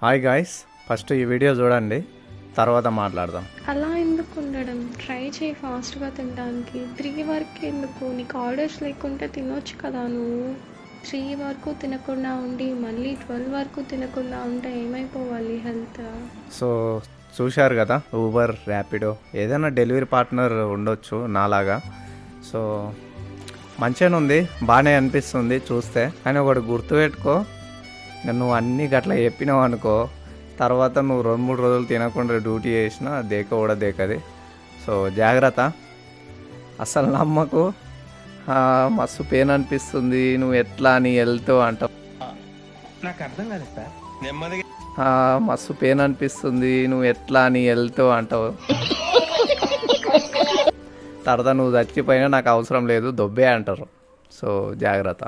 Hi guys, first ఈ video చూడండి, తర్వాత మాట్లాడదాం. అలా ఎందుకు ఉండడం? ట్రై చేయి ఫాస్ట్గా తినడానికి. 3 వరకు ఎందుకు? నీకు ఆర్డర్స్ లేకుంటే తినొచ్చు కదా నువ్వు. 3 వరకు తినకుండా ఉండి మళ్ళీ 12 వరకు తినకుండా ఉంటే ఏమైపోవాలి హెల్త్? సో చూశారు కదా, ఊబర్, ర్యాపిడో ఏదైనా డెలివరీ పార్ట్నర్ ఉండొచ్చు నాలాగా. సో మంచిగానే ఉంది, బాగానే అనిపిస్తుంది చూస్తే. కానీ ఒకటి గుర్తుపెట్టుకో, నువ్వు అన్నీ గట్లా చెప్పినావు అనుకో, తర్వాత నువ్వు 2-3 రోజులు తినకుండా డ్యూటీ చేసినా దేక కూడా దేకది. సో జాగ్రత్త, అసలు నమ్మకు. మస్తు పెయిన్ అనిపిస్తుంది, నువ్వు ఎట్లా అని వెళ్తావు అంటావు. నాకు అర్థం కాదు సార్. నెమ్మదిగా మస్తు పెయిన్ అనిపిస్తుంది, నువ్వు ఎట్లా అని వెళ్తావు అంటావు. తర్వాత నువ్వు చచ్చిపోయినా నాకు అవసరం లేదు, దొబ్బే అంటారు. సో జాగ్రత్త.